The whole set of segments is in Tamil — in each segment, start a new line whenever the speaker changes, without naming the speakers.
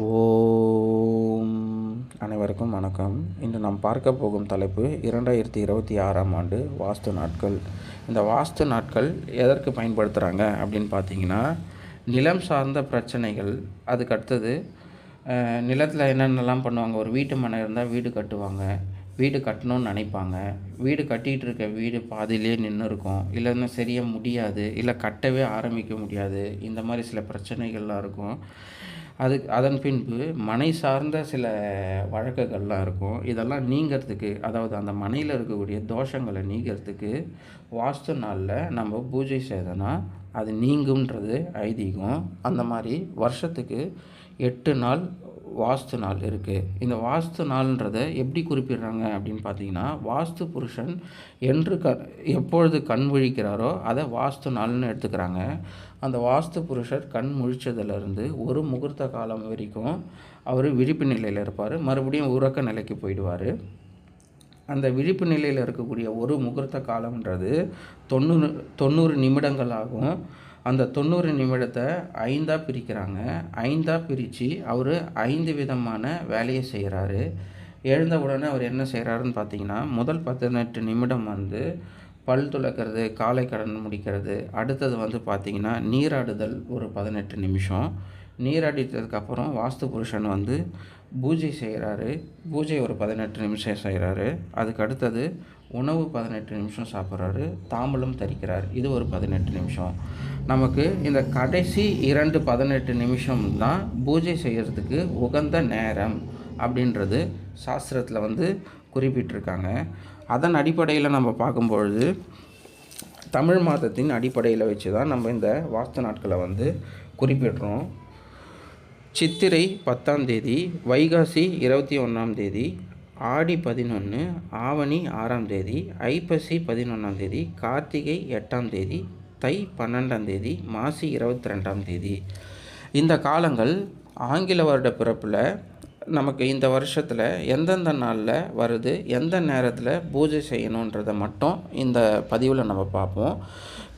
ஓம் அனைவருக்கும் வணக்கம். இன்று நாம் பார்க்க போகும் தலைப்பு 2026ஆம் ஆண்டு வாஸ்து நாட்கள். இந்த வாஸ்து நாட்கள் எதற்கு பயன்படுத்துகிறாங்க அப்படின்னு பார்த்தீங்கன்னா, நிலம் சார்ந்த பிரச்சனைகள், அதுக்கு அடுத்தது நிலத்தில் என்னென்னலாம் பண்ணுவாங்க. ஒரு வீட்டு மனை இருந்தால் வீடு கட்டுவாங்க, வீடு கட்டணும்னு நினைப்பாங்க. வீடு கட்டிகிட்டு இருக்க வீடு பாதியிலே நின்று இருக்கும், இல்லைன்னா சரியாக முடியாது, இல்லை கட்டவே ஆரம்பிக்க முடியாது. இந்த மாதிரி சில பிரச்சனைகள்லாம் இருக்கும். அதன் பின்பு மனை சார்ந்த சில வழக்குகள்லாம் இருக்கும். இதெல்லாம் நீங்கிறதுக்கு, அதாவது அந்த மனையில் இருக்கக்கூடிய தோஷங்களை நீங்கிறதுக்கு வாஸ்து நாளில் நம்ம பூஜை செய்தோன்னா அது நீங்கும்ன்றது ஐதீகம். அந்த மாதிரி வருஷத்துக்கு 8 நாள் வாஸ்து நாள் இருக்குது. இந்த வாஸ்து நாள்ன்றதை எப்படி குறிப்பிடுறாங்க அப்படின்னு பார்த்தீங்கன்னா, வாஸ்து புருஷன் என்று எப்பொழுது கண் முழிக்கிறாரோ அதை வாஸ்து நாள்னு எடுத்துக்கிறாங்க. அந்த வாஸ்து புருஷர் கண் முழிச்சதுலேருந்து ஒரு முகூர்த்த காலம் வரைக்கும் அவர் விழிப்பு நிலையில் இருப்பார். மறுபடியும் உறக்க நிலைக்கு போயிடுவார். அந்த விழிப்பு நிலையில் இருக்கக்கூடிய ஒரு முகூர்த்த காலம்ன்றது 90 நிமிடங்கள் ஆகும். அந்த 90 நிமிடத்தை 5ஆக பிரிக்கிறாங்க. 5ஆக பிரித்து அவர் 5 விதமான வேலையை செய்கிறாரு. எழுந்த உடனே அவர் என்ன செய்கிறாருன்னு பார்த்தீங்கன்னா, முதல் 18 நிமிடம் பல் துலக்கிறது, காலை கடன் முடிக்கிறது. அடுத்தது பார்த்திங்கன்னா நீராடுதல் ஒரு 18 நிமிஷம். நீராடிட்டதுக்கப்புறம் வாஸ்து புருஷன் பூஜை செய்கிறாரு. பூஜை ஒரு 18 நிமிஷம் செய்கிறாரு. அதுக்கு அடுத்தது உணவு 18 நிமிஷம் சாப்பிட்றாரு. தாம்பூலம் தரிக்கிறார். இது ஒரு 18 நிமிஷம். நமக்கு இந்த கடைசி 18 நிமிஷம் தான் பூஜை செய்கிறதுக்கு உகந்த நேரம் அப்படின்றது சாஸ்திரத்தில் குறிப்பிட்டிருக்காங்க. அதன் அடிப்படையில் நம்ம பார்க்கும்பொழுது தமிழ் மாதத்தின் அடிப்படையில் வச்சு தான் நம்ம இந்த வாஸ்து நாட்களை குறிப்பிடுறோம். சித்திரை 10ஆம் தேதி, வைகாசி 21ஆம் தேதி, ஆடி 11, ஆவணி 6ஆம் தேதி, ஐப்பசி 11ஆம் தேதி, கார்த்திகை 8ஆம் தேதி, தை 12ஆம் தேதி, மாசி 22ஆம் தேதி. இந்த காலங்கள் ஆங்கில வருட பிறப்பில் நமக்கு இந்த வருஷத்தில் எந்தெந்த நாளில் வருது, எந்த நேரத்தில் பூஜை செய்யணுன்றதை மட்டும் இந்த பதிவில் நம்ம பார்ப்போம்.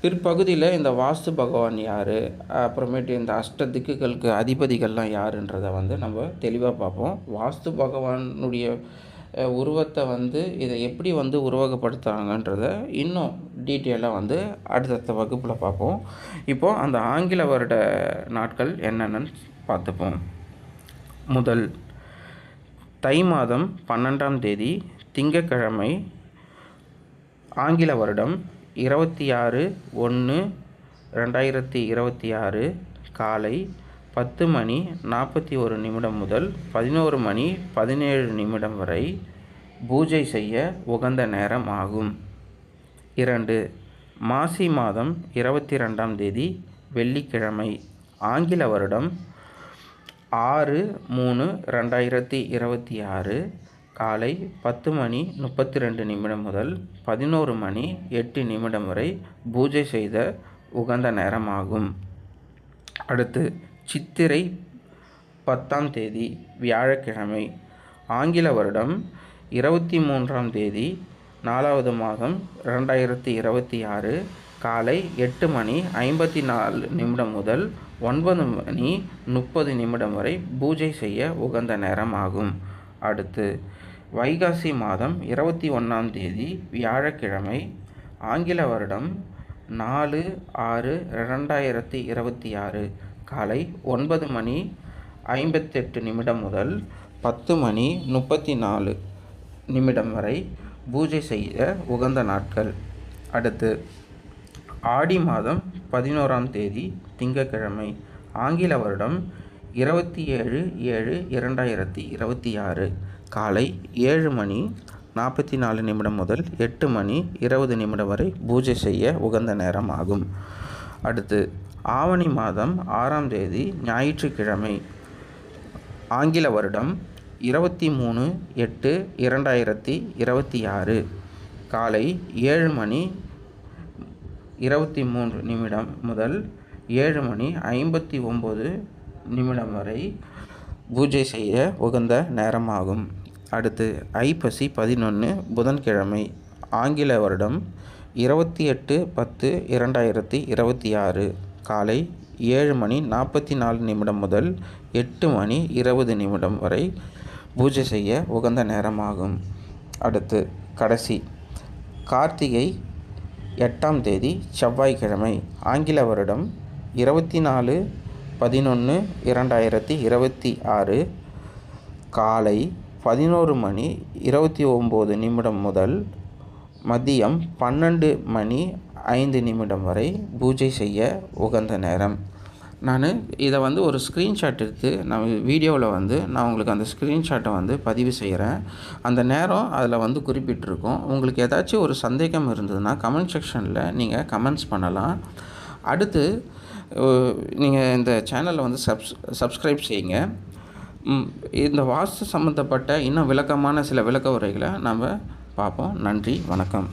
பிற்பகுதியில் இந்த வாஸ்து பகவான் யார், அப்புறமேட்டு இந்த அஷ்ட திக்குகளுக்கு அதிபதிகள்லாம் யாருன்றதை நம்ம தெளிவாக பார்ப்போம். வாஸ்து பகவானுடைய உருவத்தை இதை எப்படி உருவகப்படுத்துகிறாங்கன்றதை இன்னும் டீட்டெயிலாக அடுத்தடுத்த வகுப்பில் பார்ப்போம். இப்போது அந்த ஆங்கில வருட நாட்கள் என்னென்னு பார்த்துப்போம். முதல் தை மாதம் 12ஆம் தேதி திங்கட்கிழமை, ஆங்கில வருடம் 26/1/2026 காலை 10:41 முதல் 11:17 வரை பூஜை செய்ய உகந்த நேரம் ஆகும். 2 மாசி மாதம் 22ஆம் தேதி வெள்ளிக்கிழமை, ஆங்கில வருடம் 6/3/2026 காலை 10:32 முதல் 11:08 வரை பூஜை செய்த உகந்த நேரமாகும். அடுத்து சித்திரை 10ஆம் தேதி வியாழக்கிழமை, ஆங்கில வருடம் 23ஆம் தேதி 4வது மாதம் 2026 காலை 8:54 முதல் 9:30 வரை பூஜை செய்ய உகந்த நேரம் ஆகும். அடுத்து வைகாசி மாதம் 21ஆம் தேதி வியாழக்கிழமை, ஆங்கில வருடம் 4/6/2026 காலை 9:58 முதல் 10:34 வரை பூஜை செய்ய உகந்த நாட்கள். அடுத்து ஆடி மாதம் 11ஆம் தேதி திங்கட்கிழமை, ஆங்கில வருடம் 27/7/2026 காலை 7:44 முதல் 8:20 வரை பூஜை செய்ய உகந்த நேரம் ஆகும். அடுத்து ஆவணி மாதம் 6ஆம் தேதி ஞாயிற்றுக்கிழமை, ஆங்கில வருடம் 23/8/2026 காலை 7:23 முதல் 7:59 வரை பூஜை செய்ய உகந்த நேரமாகும். அடுத்து ஐப்பசி 11 புதன்கிழமை, ஆங்கில வருடம் 28/10/2026 காலை 7:44 முதல் 8 மணி 20 நிமிடம் வரை பூஜை செய்ய உகந்த நேரமாகும். அடுத்து கடைசி கார்த்திகை 8ஆம் தேதி செவ்வாய்க்கிழமை, ஆங்கில வருடம் 24/11/2026 காலை 11 மணி 29 நிமிடம் முதல் மதியம் 12 மணி 5 நிமிடம் வரை பூஜை செய்ய உகந்த நேரம். நான் இதை ஒரு ஸ்க்ரீன்ஷாட் எடுத்து நான் வீடியோவில் நான் உங்களுக்கு அந்த ஸ்க்ரீன்ஷாட்டை பதிவு செய்கிறேன். அந்த நேரம் அதில் குறிப்பிட்டிருக்கும். உங்களுக்கு ஏதாச்சும் ஒரு சந்தேகம் இருந்ததுன்னா கமெண்ட் செக்ஷனில் நீங்கள் கமெண்ட்ஸ் பண்ணலாம். அடுத்து நீங்கள் இந்த சேனலை சப்ஸ்கிரைப் செய்யுங்க. இந்த வாஸ்து சம்மந்தப்பட்ட இன்னும் விளக்கமான சில விளக்க உரைகளை நாம் பார்ப்போம். நன்றி, வணக்கம்.